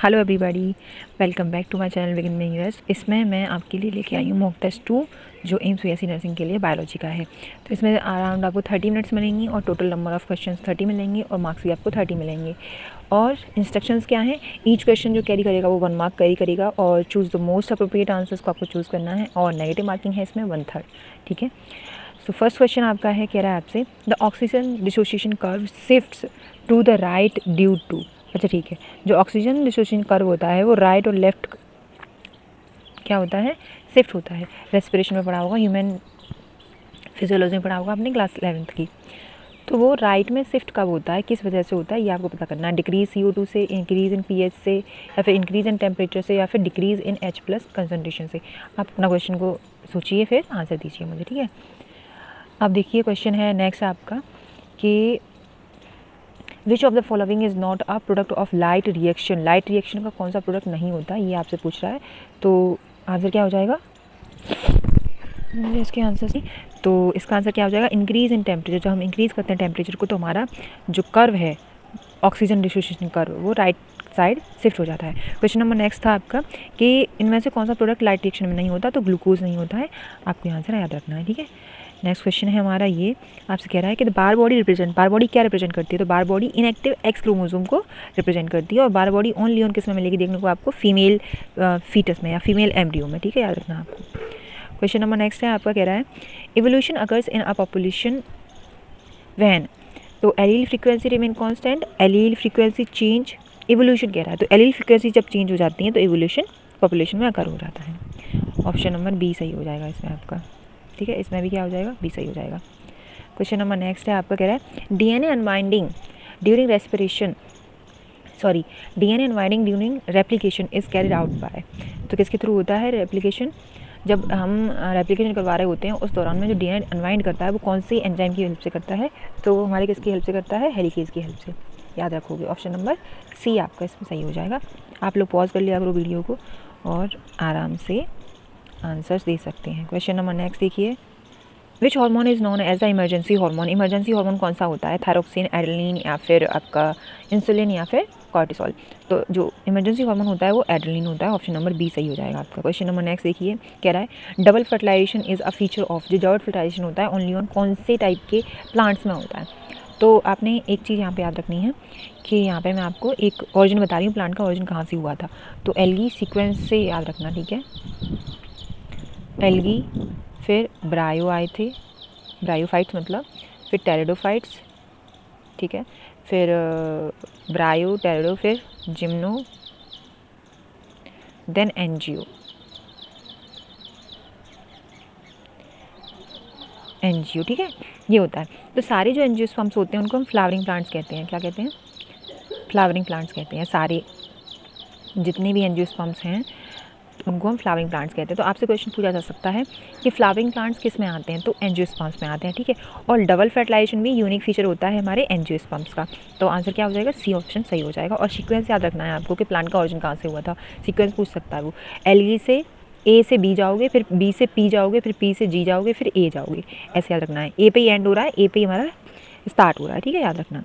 Hello everybody, welcome back to my channel begin में US. इसमें मैं आपके लिए लेके आई हूँ मॉक टेस्ट 2 जो एम्स बीएससी नर्सिंग के लिए बायोलॉजी का है। तो इसमें अराउंड आपको 30 मिनट्स मिलेंगी और टोटल नंबर ऑफ़ क्वेश्चंस 30 मिलेंगे और मार्क्स भी आपको 30 मिलेंगे। और इंस्ट्रक्शंस क्या हैं, ईच क्वेश्चन जो कैरी करेगा वो 1 मार्क कैरी करेगा और choose the most appropriate answers को आपको चूज़ करना है और नेगेटिव मार्किंग है इसमें 1/3। ठीक है, सो फर्स्ट क्वेश्चन आपका है, कह रहा है आपसे the oxygen dissociation curve shifts to the right due to. अच्छा ठीक है, जो ऑक्सीजन डिसोसिएशन कर्व होता है वो राइट और लेफ्ट क्या होता है, शिफ्ट होता है। रेस्पिरेशन में पढ़ा होगा, ह्यूमन फिजियोलॉजी में पढ़ा होगा आपने क्लास 11th की। तो वो राइट में शिफ्ट कब होता है, किस वजह से होता है, ये आपको पता करना है। डिक्रीज CO2 से, इंक्रीज़ इन pH से, या फिर इंक्रीज़ इन टेम्परेचर से, या फिर डिक्रीज़ इन H+ कंसनट्रेशन से। आप अपना क्वेश्चन को सोचिए फिर आंसर दीजिए मुझे। ठीक है, अब देखिए क्वेश्चन है नेक्स्ट आपका कि which of the following is not a product of light reaction. Light reaction का कौन सा प्रोडक्ट नहीं होता, ये आपसे पूछ रहा है। तो आंसर क्या हो जाएगा, मुझे इसके आंसर से, तो इसका आंसर क्या हो जाएगा, इंक्रीज़ इन टेम्परेचर। जब हम इंक्रीज़ करते हैं टेम्परेचर को तो हमारा जो कर्व है ऑक्सीजन डिसोसिएशन कर्व वो राइट साइड शिफ्ट हो जाता है। क्वेश्चन नंबर नेक्स्ट था आपका कि इनमें से कौन सा प्रोडक्ट लाइट रिएक्शन में नहीं होता, तो ग्लूकोज नहीं होता है। आपको आंसर याद रखना है। ठीक है, नेक्स्ट क्वेश्चन है हमारा ये, आपसे कह रहा है कि बार बॉडी बार बॉडी क्या रिप्रेजेंट करती है, तो बार बॉडी इनएक्टिव एक्स क्रोमोसोम को रिप्रेजेंट करती है और बार बॉडी ओनली ऑन किस में मिलेगी देखने को आपको, फीमेल फीटस में या फीमेल एम्ब्रियो में। ठीक है, याद रखना आपको। क्वेश्चन नंबर नेक्स्ट है आपका, कह रहा है evolution occurs in a population when, तो allele frequency remain constant, allele frequency change, evolution कह रहा है। तो एलील फ्रीक्वेंसी जब चेंज हो जाती है तो इवोल्यूशन पॉपुलेशन में अकर हो जाता है। ऑप्शन नंबर बी सही हो जाएगा इसमें आपका। ठीक है, इसमें भी क्या हो जाएगा, बी सही हो जाएगा। क्वेश्चन नंबर नेक्स्ट है आपका, कह रहा है DNA unwinding during respiration, sorry DNA unwinding during replication is carried out by, तो किसके थ्रू होता है रेप्लिकेशन, जब हम रेप्लिकेशन करवा रहे होते हैं उस दौरान में जो डीएनए अनवाइंड करता है वो कौन सी एंजाइम की हेल्प से करता है, तो वो हमारे किसकी हेल्प से करता है, हेलिकेज की हेल्प से। याद रखोगे, ऑप्शन नंबर सी आपका इसमें सही हो जाएगा। आप लोग पॉज कर लिया करो वीडियो को और आराम से आंसर्स दे सकते हैं। क्वेश्चन नंबर नेक्स्ट देखिए, which hormone is known as the emergency hormone. Emergency hormone कौन सा होता है, थायरोक्सिन, एड्रेनलिन, या फिर आपका इंसुलिन, या फिर कॉर्टिसोल। तो जो इमरजेंसी हार्मोन होता है वो एड्रेनलिन होता है। ऑप्शन नंबर बी सही हो जाएगा आपका। क्वेश्चन नंबर नेक्स्ट देखिए, कह रहा है double fertilization is a feature of, जो डबल फर्टिलाइजेशन होता है ओनली ऑन कौन से टाइप के प्लांट्स में होता है। तो आपने एक चीज़ यहाँ पे याद रखनी है कि यहाँ पे मैं आपको एक ऑरिजिन बता रही हूँ, प्लांट का ऑरिजिन कहाँ से हुआ था। तो एल्गी सीक्वेंस से याद रखना। ठीक है, एल्गी, फिर ब्रायो आए थे, ब्रायोफाइट्स मतलब, फिर टेरिडोफाइट्स, ठीक है, फिर ब्रायो, टेरिडो, फिर जिम्नो, देन एनजियो, एनजियो। ठीक है, ये होता है। तो सारे जो एंजियोस्पर्म्स होते हैं उनको हम फ्लावरिंग प्लांट्स कहते हैं। क्या कहते हैं, फ्लावरिंग प्लांट्स कहते हैं। सारे जितने भी एंजियोस्पर्म्स हैं उनको हम फ्लावरिंग प्लांट्स कहते हैं। तो आपसे क्वेश्चन पूछा जा सकता है कि फ्लावरिंग प्लांट्स किस में आते हैं, तो एंजियोस्पर्म्स में आते हैं। ठीक है, और डबल फर्टिलाइजेशन भी यूनिक फीचर होता है हमारे एंजियोस्पर्म्स का। तो आंसर क्या हो जाएगा, सी ऑप्शन सही हो जाएगा। और सीक्वेंस याद रखना है आपको कि प्लांट का ऑरिजिन कहाँ से हुआ था, सीक्वेंस पूछ सकता है वो। एल्गी से ए से बी जाओगे, फिर बी से पी जाओगे, फिर पी से जी जाओगे, फिर ए जाओगे, ऐसे याद रखना है। ए पे ही एंड हो रहा है, ए पे ही हमारा स्टार्ट हो रहा है। ठीक है, याद रखना।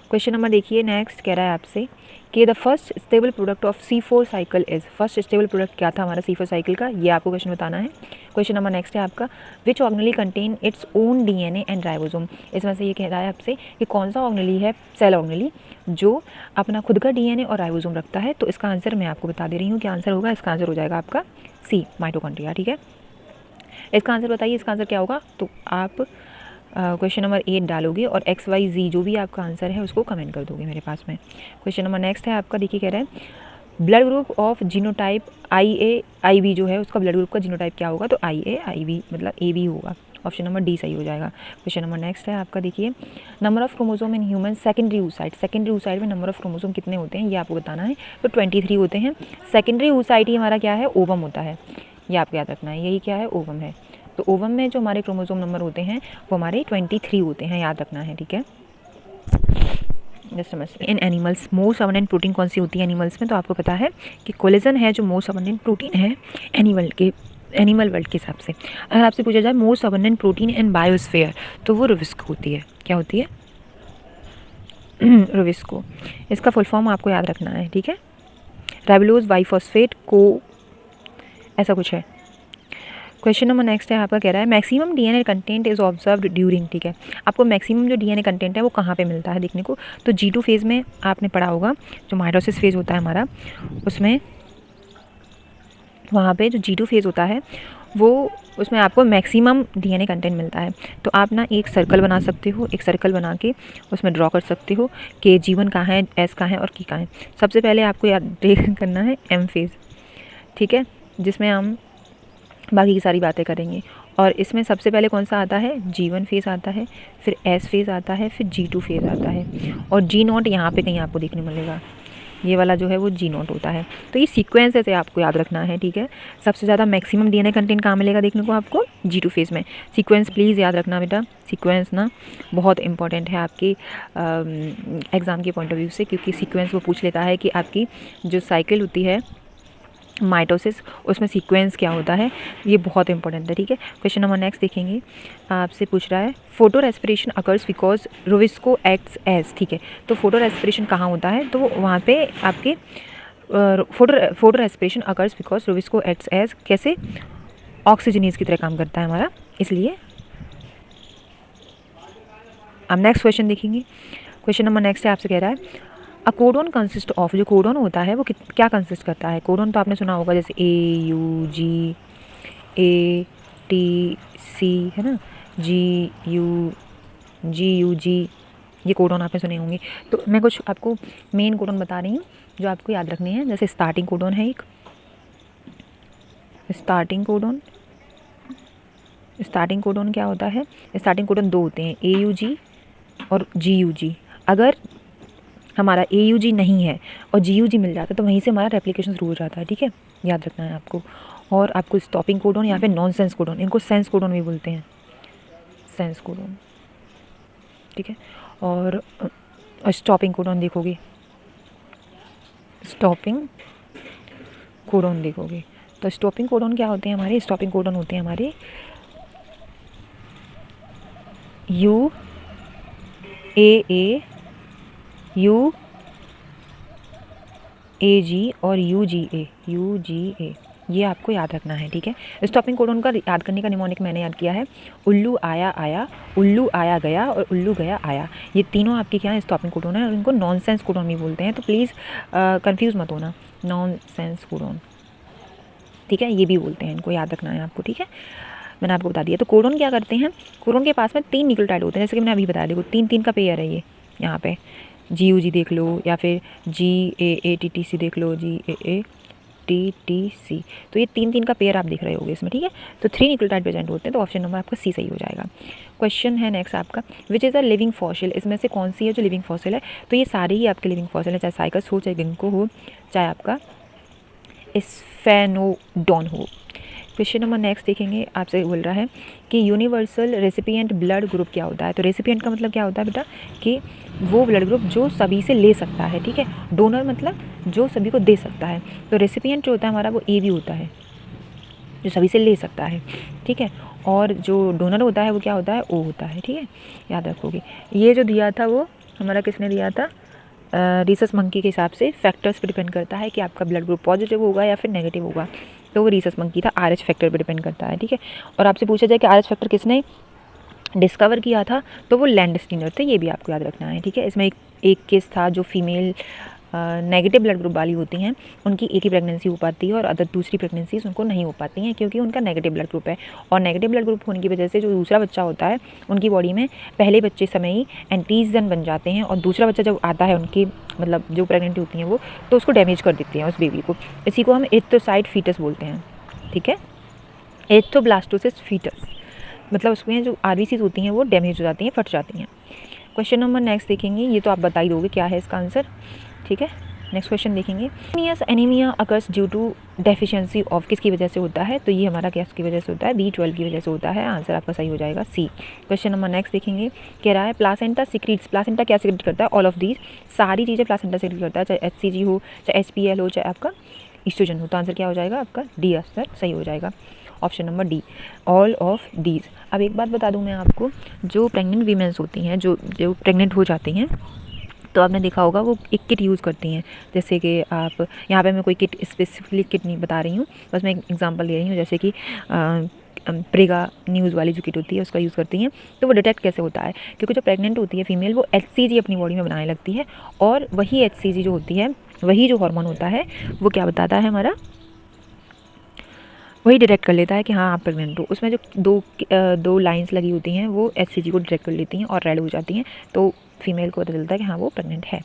क्वेश्चन नंबर देखिए नेक्स्ट, कह रहा है आपसे कि the first stable product of C4 cycle is, first stable product क्या था हमारा C4 साइकिल का, ये आपको क्वेश्चन बताना है। क्वेश्चन नंबर नेक्स्ट है आपका, which organelle contain its own DNA and ribosome. इसमें से ये कह रहा है आपसे कि कौन सा ऑर्गेनेली है, सेल ऑर्गेनेली, जो अपना खुद का डीएनए और राइबोसोम रखता है। तो इसका आंसर मैं आपको बता दे रही हूँ कि आंसर होगा, इसका आंसर हो जाएगा आपका सी, माइटोकॉन्ड्रिया। ठीक है, इसका आंसर बताइए, इसका आंसर क्या होगा। तो आप क्वेश्चन नंबर 8 डालोगे और XYZ जो भी आपका आंसर है उसको कमेंट कर दोगे मेरे पास में। क्वेश्चन नंबर नेक्स्ट है आपका, देखिए कह रहा है blood group of genotype IA/IB जो है उसका ब्लड ग्रुप का जीनोटाइप क्या होगा, तो IA/IB मतलब AB होगा। ऑप्शन नंबर डी सही हो जाएगा। क्वेश्चन नंबर नेक्स्ट है आपका, देखिए number of chromosome in human secondary oocyte, secondary oocyte में नंबर ऑफ क्रोमोसोम कितने होते हैं ये आपको बताना है। तो 23 होते हैं। सेकेंडरी oocyte ही हमारा क्या है, ओवम होता है, ये आपको याद रखना है, यही क्या है, ओवम है। तो ओवम में जो हमारे क्रोमोसोम नंबर होते हैं वो हमारे 23 होते हैं, याद रखना है। ठीक है, जस्ट समझ। इन एनिमल्स मोस्ट अबंडेंट प्रोटीन कौन सी होती है एनिमल्स में, तो आपको पता है कि कोलेजन है जो मोस्ट अबंडेंट प्रोटीन है एनिमल वर्ल्ड के हिसाब से। अगर आपसे पूछा जाए मोस्ट अबंडेंट प्रोटीन इन बायोस्फीयर, तो वो रुबिस्को होती है। क्या होती है, रुबिस्को। इसका फुल फॉर्म आपको याद रखना है। ठीक है, रेबुलोज बाइफॉस्फेट को, ऐसा कुछ है। क्वेश्चन नंबर नेक्स्ट है आपका, कह रहा है maximum DNA content is observed during, ठीक है, आपको मैक्सिमम जो डीएनए कंटेंट है वो कहाँ पे मिलता है देखने को, तो G2 फेज़ में आपने पढ़ा होगा, जो माइटोसिस फेज़ होता है हमारा, उसमें वहाँ पे जो G2 फेज़ होता है वो, उसमें आपको मैक्सिमम डीएनए कंटेंट मिलता है। तो आप ना एक सर्कल बना सकते हो, एक सर्कल बना के उसमें ड्रॉ कर सकते हो कि G1 कहाँ है, S कहाँ है और K कहाँ है। सबसे पहले आपको याद करना है M फेज़, ठीक है, जिसमें हम बाकी की सारी बातें करेंगे। और इसमें सबसे पहले कौन सा आता है, G1 फेज़ आता है, फिर S फेज़ आता है, फिर G2 फेज़ आता है, और G0 यहाँ पे कहीं आपको देखने मिलेगा, ये वाला जो है वो G0 होता है। तो ये सीक्वेंस ऐसे आपको याद रखना है, ठीक है। सबसे ज़्यादा मैक्सिमम डीएनए कंटेंट कहाँ मिलेगा देखने को आपको, G2 फेज़ में। सीक्वेंस प्लीज़ याद रखना बेटा, सीक्वेंस ना बहुत इंपॉर्टेंट है आपकी एग्ज़ाम के पॉइंट ऑफ व्यू से, क्योंकि सीक्वेंस वो पूछ लेता है कि आपकी जो साइकिल होती है माइटोसिस, उसमें सीक्वेंस क्या होता है, ये बहुत इंपॉर्टेंट है, ठीक है। क्वेश्चन नंबर नेक्स्ट देखेंगे, आपसे पूछ रहा है photo respiration occurs because rubisco acts as, ठीक है, तो फोटो रेस्पिरेशन कहाँ होता है, तो वहाँ पे आपके photo respiration occurs because rubisco acts as, कैसे, ऑक्सीजनेज की तरह काम करता है हमारा, इसलिए। अब नेक्स्ट क्वेश्चन देखेंगे, क्वेश्चन नंबर नेक्स्ट है, आपसे कह रहा है अ कोडोन कंसिस्ट ऑफ, जो कोडोन होता है वो क्या कंसिस्ट करता है। कोडोन तो आपने सुना होगा, जैसे AUG ATC है ना, GUG, ये कोडोन आपने सुने होंगे। तो मैं कुछ आपको मेन कोडोन बता रही हूँ जो आपको याद रखने हैं। जैसे स्टार्टिंग कोडोन है एक, स्टार्टिंग कोडोन क्या होता है, स्टार्टिंग कोडोन दो होते हैं, AUG और GUG। अगर हमारा AUG नहीं है और GUG मिल जाता है तो वहीं से हमारा रेप्लिकेशन शुरू हो जाता है, ठीक है, याद रखना है आपको। और आपको स्टॉपिंग कोडोन या फिर नॉन सेंस कोडोन, इनको सेंस कोडोन भी बोलते हैं, सेंस कोडोन, ठीक है। और स्टॉपिंग कोडोन देखोगे, स्टॉपिंग कोडोन देखोगे तो स्टॉपिंग कोडोन क्या होते हैं हमारे, स्टॉपिंग कोडोन होते हैं हमारे UAA UAG और UGA, ये आपको याद रखना है, ठीक है। स्टॉपिंग कोडोन का याद करने का निमोनिक मैंने याद किया है, उल्लू आया, उल्लू आया गया और उल्लू गया आया, ये तीनों आपके क्या है, स्टॉपिंग कोडोन है, और इनको नॉनसेंस कोडोन भी बोलते हैं। तो प्लीज़ कंफ्यूज मत होना, नॉनसेंस कोडोन, ठीक है, ये भी बोलते हैं, इनको याद रखना है आपको, ठीक है। मैंने आपको बता दिया। तो कोडोन क्या करते हैं, कोडोन के पास में 3 न्यूक्लियोटाइड होते हैं, जैसे कि मैंने अभी बताया, देखो 3 का पेयर है ये, यहाँ पे GUG देख लो या फिर GAATTC देख लो, GAATTC, तो ये 3 का पेयर आप देख रहे होगे इसमें, ठीक है। तो 3 न्यूक्लियोटाइड प्रेजेंट होते हैं, तो ऑप्शन नंबर आपका C सही हो जाएगा। क्वेश्चन है नेक्स्ट आपका, which is a living fossil, इसमें से कौन सी है जो लिविंग फॉसिल है, तो ये सारे ही आपके लिविंग फॉसिल है, चाहे साइकस हो, चाहे गिंको हो, चाहे आपका स्फेनोडॉन हो। क्वेश्चन नंबर नेक्स्ट देखेंगे, आपसे बोल रहा है कि यूनिवर्सल रेसिपिएंट ब्लड ग्रुप क्या होता है। तो रेसिपिएंट का मतलब क्या होता है बेटा, कि वो ब्लड ग्रुप जो सभी से ले सकता है, ठीक है। डोनर मतलब जो सभी को दे सकता है, तो रेसिपिएंट जो होता है हमारा वो AB होता है, जो सभी से ले सकता है, ठीक है। और जो डोनर होता है वो क्या होता है, O होता है, ठीक है, याद रखोगे। ये जो दिया था वो हमारा किसने दिया था, रीसस मंकी के हिसाब से फैक्टर्स पर डिपेंड करता है कि आपका ब्लड ग्रुप पॉजिटिव होगा या फिर नेगेटिव होगा, तो वो रीसस मंकी था, RH फैक्टर पर डिपेंड करता है, ठीक है। और आपसे पूछा जाए कि RH फैक्टर किसने डिस्कवर किया था, तो वो लैंडस्टीनर थे, ये भी आपको याद रखना है, ठीक है। इसमें एक केस था, जो फीमेल नेगेटिव ब्लड ग्रुप वाली होती हैं उनकी एक ही प्रेगनेंसी हो पाती है और अदर दूसरी प्रेगनेंसीज उनको नहीं हो पाती हैं, क्योंकि उनका नेगेटिव ब्लड ग्रुप है। और नेगेटिव ब्लड ग्रुप होने की वजह से जो दूसरा बच्चा होता है उनकी बॉडी में पहले बच्चे समय ही एंटीजन बन जाते हैं, और दूसरा बच्चा जब आता है उनकी मतलब जो प्रेगनेंट होती हैं वो, तो उसको डैमेज कर देती हैं उस बेबी को। इसी को हम एरिथ्रोसाइट फीटस बोलते हैं, ठीक है, एरिथ्रोब्लास्टोसिस फीटस, मतलब उसमें जो RBCs होती हैं वो डैमेज हो जाती हैं, फट जाती हैं। क्वेश्चन नंबर नेक्स्ट देखेंगे, ये तो आप बता ही दोगे क्या है इसका आंसर, ठीक है। नेक्स्ट क्वेश्चन देखेंगे, anaemia occurs due to deficiency of, किसकी वजह से होता है, तो ये हमारा क्या की वजह से होता है, B12 की वजह से होता है, आंसर आपका सही हो जाएगा C। क्वेश्चन नंबर नेक्स्ट देखेंगे, कह रहा है प्लासेंटा सिक्रीट्स, प्लासेंटा क्या सिक्रीट करता है, ऑल ऑफ दीज, सारी चीज़ें प्लासेंटा सिक्रीट करता है, चाहे HCG हो, चाहे HPL हो, चाहे आपका ईस्ट्रोजन हो, तो आंसर क्या हो जाएगा आपका D, आंसर सही हो जाएगा, option number D, all of these. अब एक बात बता दूं मैं आपको, जो प्रेग्नेंट वीमेंस होती हैं, जो प्रेग्नेंट हो जाती हैं, तो तो आपने देखा होगा वो एक किट यूज़ करती हैं। जैसे कि आप यहाँ पे मैं कोई किट स्पेसिफिकली किट नहीं बता रही हूँ, बस मैं एक एग्जांपल दे रही हूँ। जैसे कि प्रेगा न्यूज़ वाली जो किट होती है उसका यूज़ करती हैं। तो वो डिटेक्ट कैसे होता है, क्योंकि जो प्रेग्नेंट होती है फीमेल वो HCG अपनी बॉडी में बनाने लगती है, और वही HCG जो होती है, वही जो हार्मोन होता है, वो क्या बताता है हमारा, वही डिटेक्ट कर लेता है कि हाँ आप प्रेग्नेंट हो। उसमें जो दो लाइंस लगी होती हैं वो HCG को डिटेक्ट कर लेती हैं और रेड हो जाती हैं, तो फीमेल को पता चलता है कि हाँ वो प्रेग्नेंट है।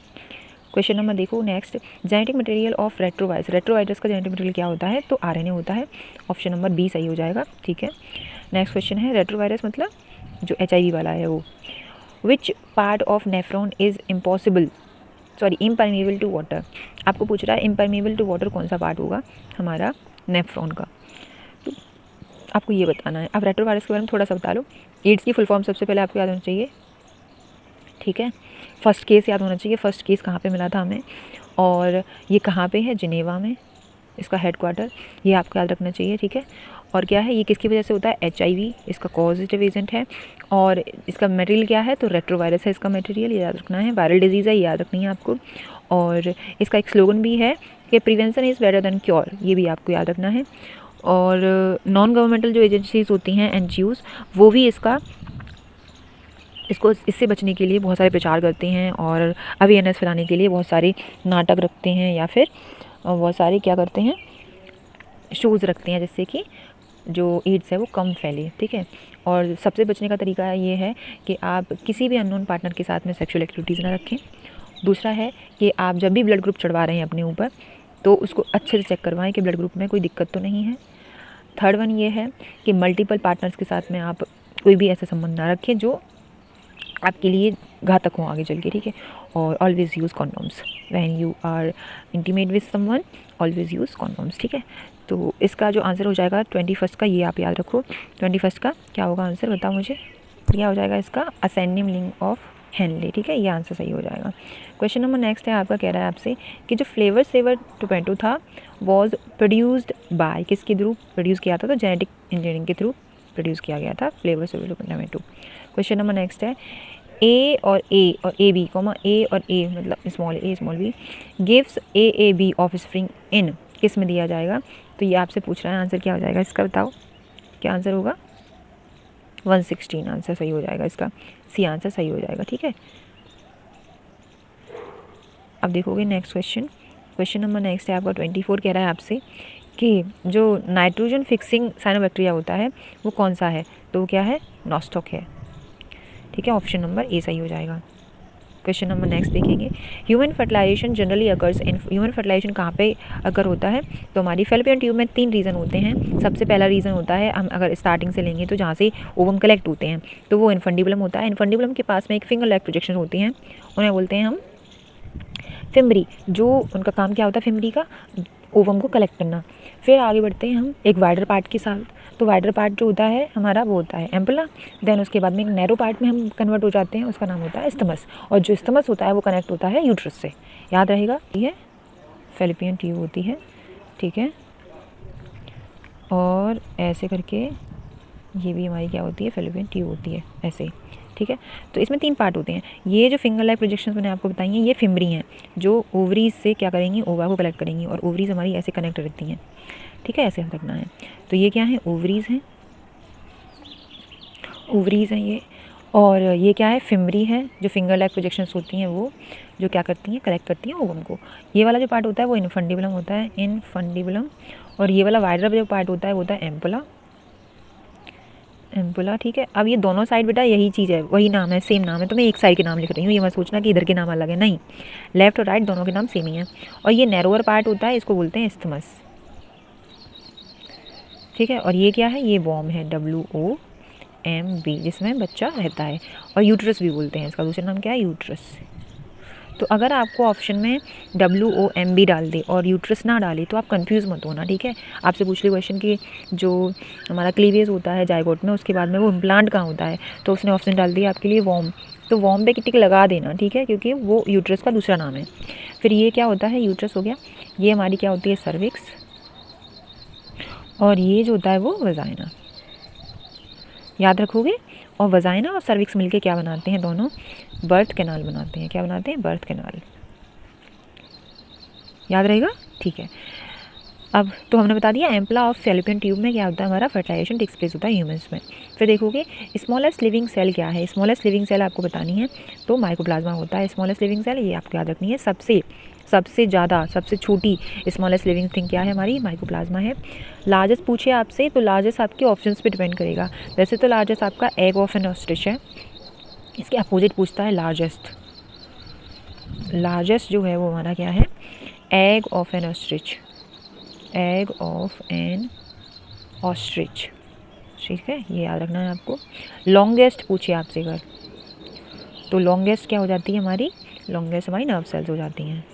क्वेश्चन नंबर देखो next, genetic material of retrovirus. Retrovirus का जेनेटिक मटेरियल क्या होता है, तो RNA होता है। ऑप्शन नंबर बी सही हो जाएगा। ठीक है, नेक्स्ट क्वेश्चन है, रेट्रोवायरस मतलब जो HIV वाला है वो। Which part of nephron is impermeable to water. आपको पूछ रहा है इम्परमेबल टू वाटर कौन सा पार्ट होगा हमारा नेफ्रॉन का, तो आपको ये बताना है। अब रेट्रोवायरस के बारे में थोड़ा सा बता लो। एड्स की फुल फॉर्म सबसे पहले आपको याद होना चाहिए। ठीक है, फर्स्ट केस याद होना चाहिए, फर्स्ट केस कहाँ पे मिला था हमें, और ये कहाँ पे है, जिनेवा में इसका हेडक्वार्टर, ये आपको याद रखना चाहिए। ठीक है, और क्या है, ये किसकी वजह से होता है, HIV इसका पॉजिटिव एजेंट है, और इसका मटेरियल क्या है, तो रेट्रोवायरस है इसका मटेरियल, ये याद रखना है। वायरल डिजीज़ है, ये याद रखनी है आपको। और इसका एक स्लोगन भी है कि prevention is better than cure, ये भी आपको याद रखना है। और नॉन गवर्नमेंटल जो एजेंसीज होती हैं, NGOs, वो भी इससे बचने के लिए बहुत सारे प्रचार करते हैं, और अवेयरनेस फैलाने के लिए बहुत सारे नाटक रखते हैं, या फिर बहुत सारे क्या करते हैं, शोज़ रखते हैं, जिससे कि जो एड्स है वो कम फैले। ठीक है, और सबसे बचने का तरीका ये है कि आप किसी भी अननोन पार्टनर के साथ में सेक्सुअल एक्टिविटीज़ ना रखें। दूसरा है कि आप जब भी ब्लड ग्रुप चढ़वा रहे हैं अपने ऊपर, तो उसको अच्छे से चेक करवाएं कि ब्लड ग्रुप में कोई दिक्कत तो नहीं है। थर्ड वन ये है कि मल्टीपल पार्टनर्स के साथ में आप कोई भी ऐसा संबंध ना रखें जो आपके लिए घातक हो आगे चल के। ठीक है, और always use condoms when you are intimate with someone, always use condoms. ठीक है, तो इसका जो आंसर हो जाएगा 21 का, ये आप याद रखो। 21 का क्या होगा आंसर, बताओ मुझे, क्या हो जाएगा इसका, असेंडियम लिंग ऑफ हेनले। ठीक है, ये आंसर सही हो जाएगा। क्वेश्चन नंबर नेक्स्ट है आपका, कह रहा है आपसे कि जो फ्लेवर सेवर टोमेटो था वॉज प्रोड्यूस्ड बाय, किसके थ्रू प्रोड्यूस किया था, तो जेनेटिक इंजीनियरिंग के थ्रू प्रोड्यूस किया गया था flavour saver tomato. Question number next है, A और AB कॉमा A और A मतलब small a small b gives AAB of spring in, किस में दिया जाएगा, तो ये आपसे पूछ रहा है। आंसर क्या हो जाएगा इसका, बताओ क्या आंसर होगा, 116 आंसर सही हो जाएगा इसका, सी आंसर सही हो जाएगा। ठीक है, अब देखोगे next question. Question number next है आपका 24, कह रहा है आपसे कि जो नाइट्रोजन फिक्सिंग साइनोबैक्टीरिया होता है वो कौन सा है, तो वो क्या है, नॉस्टॉक है। ठीक है, ऑप्शन नंबर ए सही हो जाएगा। क्वेश्चन नंबर नेक्स्ट देखेंगे, human fertilization generally occurs in, human fertilization कहाँ पे अगर होता है, तो हमारी फैलोपियन ट्यूब में 3 रीज़न होते हैं। सबसे पहला रीज़न होता है, हम अगर स्टार्टिंग से लेंगे तो जहाँ से ओवम कलेक्ट होते हैं, तो वो इनफंडिबुलम होता है। इनफंडिबुलम के पास में एक फिंगर लैग प्रोजेक्शन होती हैं, उन्हें बोलते हैं हम फिमरी। जो उनका काम क्या होता है फिमरी का, ओवम को कलेक्ट करना। फिर आगे बढ़ते हैं हम एक वाइडर पार्ट के साथ, तो वाइडर पार्ट जो होता है हमारा वो होता है एम्पुला। देन उसके बाद में एक नैरो पार्ट में हम कन्वर्ट हो जाते हैं, उसका नाम होता है स्टमस, और जो स्टमस होता है वो कनेक्ट होता है यूट्रस से, याद रहेगा। ये फैलोपियन ट्यूब होती है। ठीक है, और ऐसे करके ये भी हमारी क्या होती है, फैलोपियन ट्यूब होती है ऐसे। ठीक है, तो इसमें 3 पार्ट होते हैं। ये जो फिंगर लाइक प्रोजेक्शंस मैंने आपको बताई हैं, ये फिमरी हैं जो ओवरीज से क्या करेंगी, ओवा को कलेक्ट करेंगी, और ओवरीज हमारी ऐसे कनेक्ट रहती हैं। ठीक है, ऐसे रखना है। तो ये क्या है, ओवरीज हैं, ओवरीज हैं ये, और ये क्या है, फिमरी है, जो फिंगर लाइक प्रोजेक्शंस होती हैं वो जो क्या करती हैं, कलेक्ट करती हैं ओवम को। ये वाला जो पार्ट होता है वो इनफंडिबुलम होता है, इनफंडिबुलम, और ये वाला वाइडर जो पार्ट होता है वो होता है एम्पुला, एम्पुला। ठीक है, अब ये दोनों साइड बेटा यही चीज़ है, वही नाम है, सेम नाम है, तो मैं एक साइड के नाम लिख रही हूँ, ये मत सोचना कि इधर के नाम अलग है, नहीं, लेफ्ट और राइट दोनों के नाम सेम ही है। और ये नैरोअर पार्ट होता है, इसको बोलते हैं इस्थमस। ठीक है, और ये क्या है, ये वॉर्म है, WOMB, जिसमें बच्चा रहता है, और यूट्रस भी बोलते हैं इसका, दूसरा नाम क्या है, यूट्रस। तो अगर आपको ऑप्शन में WOMB डाल दे और यूट्रस ना डाले तो आप कंफ्यूज मत होना। ठीक है, आपसे पूछ ली क्वेश्चन कि जो हमारा क्लीवेज होता है जाइगोट में, उसके बाद में वो इम्प्लांट कहाँ होता है, तो उसने ऑप्शन डाल दिया आपके लिए वॉर्म, तो वॉर्म पे टिक लगा देना। ठीक है, क्योंकि वो यूट्रस का दूसरा नाम है। फिर ये क्या होता है, यूट्रस हो गया, ये हमारी क्या होती है, सर्विक्स, और ये जो होता है वो वजाइना। याद रखोगे। और वजाइना और सर्विक्स मिलके क्या बनाते हैं, दोनों बर्थ कैनाल बनाते हैं। क्या बनाते हैं, बर्थ कैनाल। याद रहेगा, ठीक है। अब तो हमने बता दिया एम्पला ऑफ फैलोपियन ट्यूब में क्या होता है, हमारा फर्टिलाइजेशन टेक्स प्लेस होता है ह्यूमंस में। फिर देखोगे स्मॉलेस्ट लिविंग सेल क्या है, स्मॉलेस्ट लिविंग सेल आपको बतानी है तो माइकोप्लाज्मा होता है स्मॉलेस्ट लिविंग सेल, ये आपको याद रखनी है। सबसे ज़्यादा सबसे छोटी स्मॉलेस्ट लिविंग थिंग क्या है, हमारी माइकोप्लाज्मा है। लार्जेस्ट पूछे आपसे तो लार्जेस्ट आपके ऑप्शंस पे डिपेंड करेगा। वैसे तो लार्जेस्ट आपका एग ऑफ एन ऑस्ट्रिच है, इसके अपोजिट पूछता है लार्जेस्ट। लार्जेस्ट जो है वो हमारा क्या है, egg of an ostrich, egg of an ostrich, ठीक है, ये याद रखना है आपको। लॉन्गेस्ट पूछे आपसे अगर तो लॉन्गेस्ट क्या हो जाती है हमारी, लॉन्गेस्ट हमारी नर्व सेल्स हो जाती हैं।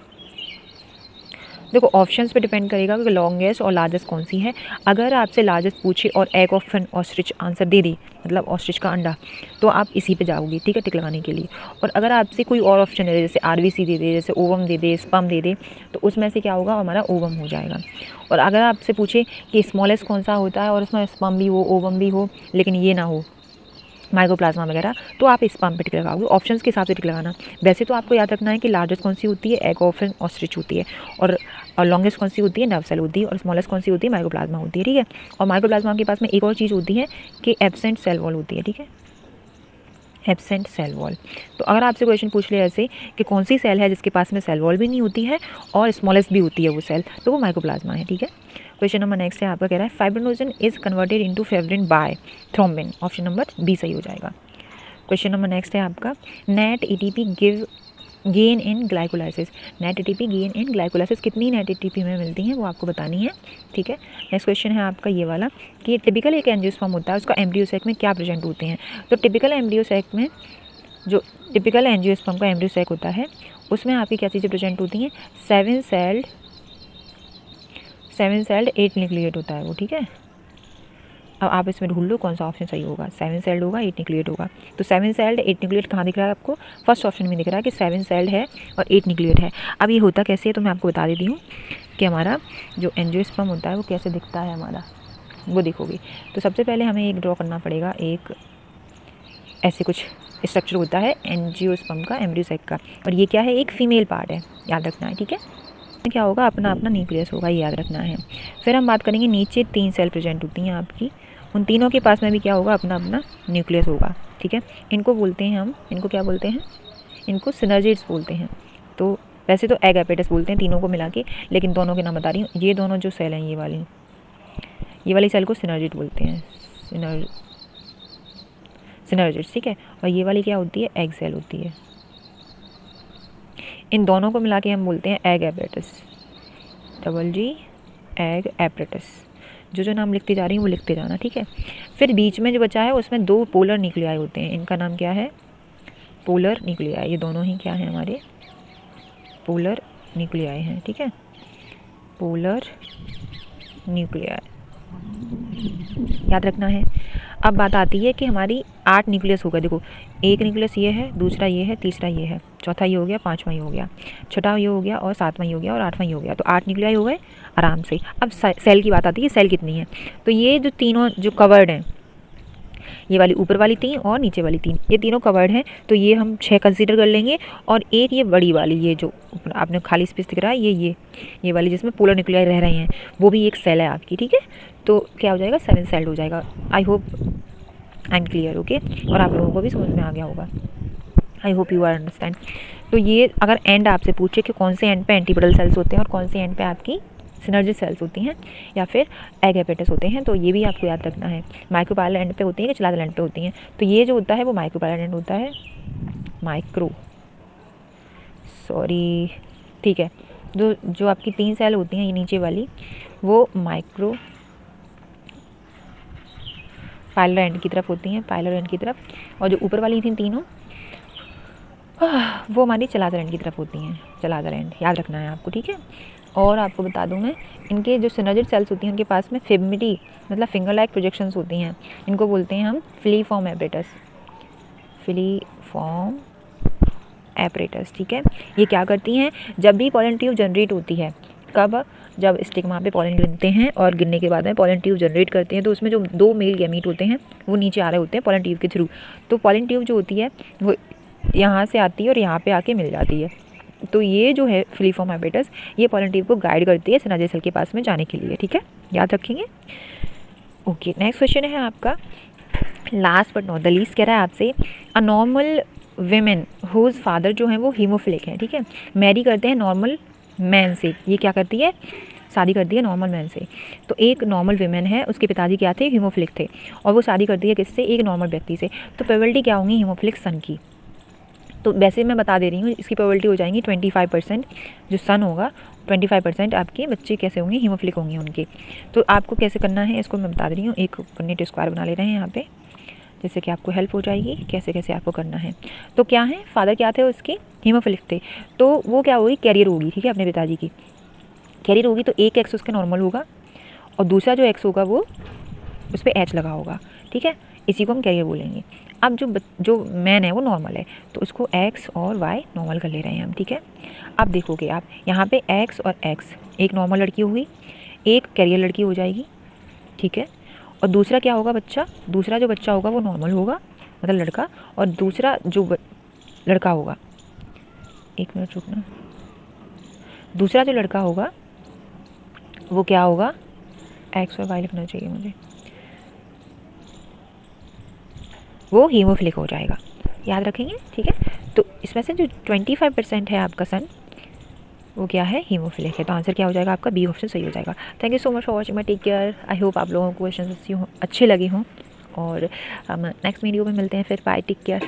देखो ऑप्शंस पे डिपेंड करेगा कि लॉन्गेस्ट और लार्जेस्ट कौन सी है। अगर आपसे लार्जेस्ट पूछे और egg of an ostrich answer दे दी, मतलब ऑस्ट्रिच का अंडा, तो आप इसी पे जाओगी, ठीक है, टिक लगाने के लिए। और अगर आपसे कोई और ऑप्शन दे दे, जैसे आरबीसी दे दे, जैसे ओवम दे दे, स्पर्म दे दे, तो उसमें से क्या होगा, हमारा ओवम हो जाएगा। और अगर आपसे पूछे कि स्मॉलेस्ट कौन सा होता है और उसमें स्पर्म भी हो, ओवम भी हो, लेकिन ये ना हो माइकोप्लाज्मा वगैरह, तो आप इस पंप पे टिक लगाओगे, ऑप्शंस के हिसाब से टिक लगाना। वैसे तो आपको याद रखना है कि लार्जेस्ट कौन सी होती है, एग ऑफ एन ऑस्ट्रिच होती है, और लॉन्गेस्ट कौन सी होती है, नर्व सेल होती है, और स्मॉलेस्ट कौन सी होती है, माइकोप्लाज्मा होती है, ठीक है। और माइकोप्लाज्मा के पास में एक और चीज़ होती है कि एब्सेंट सेल वॉल होती है, ठीक है, एब्सेंट सेल वॉल। तो अगर आपसे क्वेश्चन पूछ ले ऐसे कि कौन सी सेल है जिसके पास में सेल वॉल भी नहीं होती है और स्मॉलेस्ट भी होती है वो सेल, तो वो माइकोप्लाज्मा है, ठीक है। क्वेश्चन नंबर नेक्स्ट है आपका, कह रहा है fibrinogen is converted into fibrin by thrombin, option number B सही हो जाएगा। क्वेश्चन नंबर नेक्स्ट है आपका, net ATP give gain in glycolysis, net ATP gain in glycolysis कितनी नेट एटीपी में मिलती हैं वो आपको बतानी है, ठीक है। नेक्स्ट क्वेश्चन है आपका ये वाला कि टिपिकल एक एंजियोस्पर्म होता है, उसका एम्ब्रियो सैक में क्या प्रेजेंट होते हैं। तो टिपिकल एम्ब्रियो सैक में, जो टिपिकल एंजियोस्पर्म का एम्ब्रियो सैक होता है उसमें आपकी क्या चीज़ें प्रेजेंट होती हैं, सेवन सेल्ड 8 न्यूक्लिएट होता है वो, ठीक है। अब आप इसमें ढूंढ लो कौन सा ऑप्शन सही होगा, 7 सेल्ड होगा, 8 न्यूक्लिएट होगा। तो 7 सेल्ड 8 न्यूक्लिएट कहाँ दिख रहा है आपको, फर्स्ट ऑप्शन में दिख रहा है कि 7 सेल्ड है और 8 न्यूक्लिएट है। अब ये होता कैसे है तो मैं आपको बता देती हूँ कि हमारा जो एंजियोस्पर्म होता है वो कैसे दिखता है हमारा, वो देखोगे। तो सबसे पहले हमें एक ड्रॉ करना पड़ेगा, एक ऐसे कुछ स्ट्रक्चर होता है एंजियोस्पर्म का, एम्ब्रियो सैक का, और ये क्या है, एक फीमेल पार्ट है, याद रखना है, ठीक है। क्या होगा, अपना अपना न्यूक्लियस होगा, ये याद रखना है। फिर हम बात करेंगे नीचे 3 सेल प्रेजेंट होती हैं आपकी, उन तीनों के पास में भी क्या होगा, अपना अपना न्यूक्लियस होगा, ठीक है। इनको बोलते हैं हम, इनको क्या बोलते हैं, इनको सिनर्जिड्स बोलते हैं। तो वैसे तो एग एपेटस बोलते हैं तीनों को मिला के, लेकिन दोनों के नाम बता रही हूँ। ये दोनों जो सेल हैं, ये वाली सेल को सिनर्जिड बोलते हैं, सिनर्जिड्स, ठीक है। और ये वाली क्या होती है, एग सेल होती है। इन दोनों को मिला के हम बोलते हैं एग एपेटस, डबल जी, एग एपेटस। जो नाम लिखती जा रही हूँ वो लिखते जाना, ठीक है। फिर बीच में जो बचा है उसमें 2 पोलर न्यूक्लियाई होते हैं, इनका नाम क्या है, पोलर न्यूक्लियाई। ये दोनों ही क्या है, हमारे पोलर न्यूक्लियाई हैं, ठीक है, पोलर न्यूक्लियाई, याद रखना है। अब बात आती है कि हमारी 8 न्यूक्लियस होगा, देखो एक न्यूक्लियस ये है, दूसरा ये है, तीसरा ये है, चौथा ये हो गया, पांचवा ये हो गया, छठा ये हो गया, और सातवां ये हो गया, और आठवां ये हो गया। तो 8 न्यूक्लियाई हो गए आराम से। अब सेल की बात आती है, सेल कितनी है। तो ये जो तीनों जो कवर्ड हैं, ये वाली ऊपर वाली 3 और नीचे वाली 3, ये तीनों कवर्ड हैं, तो ये हम 6 कंसीडर कर लेंगे। और एक ये बड़ी वाली, ये जो आपने खाली स्पेस दिख रहा है, ये वाली जिसमें पोलर न्यूक्लियाई रह रहे हैं, वो भी एक सेल है आपकी, ठीक है। तो क्या हो जाएगा, 7 सेल्ड हो जाएगा। I hope I am clear, okay. और आप लोगों को भी समझ में आ गया होगा, I hope you are understand. तो ये अगर एंड आपसे पूछे कि कौन से एंड पे एंटीपोडल सेल्स होते हैं और कौन से एंड पे आपकी सिनर्जी सेल्स होती हैं या फिर एग एपेटस होते हैं, तो ये भी आपको याद रखना है। माइक्रोपाइलर एंड पे होती हैं कि चलादल एंड पे होती हैं। तो ये जो होता है वो माइक्रोपाइलर एंड होता है, ठीक है। जो आपकी 3 सेल होती हैं, ये नीचे वाली, वो माइक्रो पाइलर एंड की तरफ होती हैं, पाइलर एंड की तरफ। और जो ऊपर वाली थी तीनों, वो हमारी चलादर एंड की तरफ होती हैं, चलादर एंड, याद रखना है आपको, ठीक है। और आपको बता दूं मैं, इनके जो सिनर्जिड सेल्स होती हैं उनके पास में फिब्मिडी मतलब फिंगर लाइक प्रोजेक्शंस होती हैं, इनको बोलते हैं हम फिलीफॉर्म एपरेटस, फिलीफॉर्म एपरेटस, ठीक है। ये क्या करती हैं, जब भी पॉलन ट्यूब जनरेट होती है, कब, जब स्टिग्मा पे पॉलन गिरते हैं और गिरने के बाद में पॉलन ट्यूब जनरेट करते हैं, तो उसमें जो 2 मेल गैमीट होते हैं वो नीचे आ रहे होते हैं पॉलन ट्यूब के थ्रू। तो पॉलन ट्यूब जो होती है वो यहाँ से आती है और यहाँ पे आके मिल जाती है। तो ये जो है फिलीफॉर्म हैबिटस, ये पॉलन ट्यूब को गाइड करती है सिनाजे सेल के पास में जाने के लिए, ठीक है, याद रखेंगे। ओके, नेक्स्ट क्वेश्चन है आपका, last but not the least, कह रहा है आपसे, a normal women whose father जो है वो हीमोफिलिक है, ठीक है, मैरी करते हैं नॉर्मल मैन से। ये क्या करती है, शादी करती है नॉर्मल मैन से। तो एक नॉर्मल वीमेन है, उसके पिताजी क्या थे, हीमोफिलिक थे, और वो शादी करती है किससे, एक नॉर्मल व्यक्ति से। तो प्रोबेबिलिटी क्या होंगी हीमोफिलिक सन की। तो वैसे मैं बता दे रही हूँ, इसकी प्रोबेबिलिटी हो जाएंगी 25%, जो सन होगा 25% आपके बच्चे कैसे होंगे, हीमोफिलिक होंगे उनके। तो आपको कैसे करना है इसको मैं बता दे रही हूँ। एक नीट स्क्वायर बना ले रहे हैं यहाँ पे, जिससे कि आपको हेल्प हो जाएगी कैसे कैसे आपको करना है। तो क्या है, फादर क्या थे उसके, हीमोफिलिक थे, तो वो क्या होगी, कैरियर होगी, ठीक है, अपने पिताजी की कैरियर होगी। तो एक एक्स उसका नॉर्मल होगा और दूसरा जो एक्स होगा वो उस पर एच लगा होगा, ठीक है, इसी को हम कैरियर बोलेंगे। अब जो मैन है वो नॉर्मल है, तो उसको एक्स और वाई नॉर्मल कर ले रहे हैं हम, ठीक है। अब देखोगे आप यहाँ पे एक्स और एक्स, एक नॉर्मल लड़की होगी, एक कैरियर लड़की हो जाएगी, ठीक है, और दूसरा क्या होगा बच्चा, दूसरा जो बच्चा होगा वो नॉर्मल होगा, मतलब लड़का, और दूसरा जो लड़का होगा, एक मिनट रुकना, दूसरा जो लड़का होगा वो क्या होगा, एक्स और वाई लिखना चाहिए मुझे, वो हीमोफिलिक हो जाएगा, याद रखेंगे, ठीक है। तो इसमें से जो 25% है आपका सन, वो क्या है, हीमोफिलिक है। तो आंसर क्या हो जाएगा आपका, बी ऑप्शन सही हो जाएगा। Thank you so much for watching my, take care. I hope आप लोगों को क्वेश्चन अच्छे लगे हों, और हम नेक्स्ट वीडियो में मिलते हैं फिर। Bye, take care.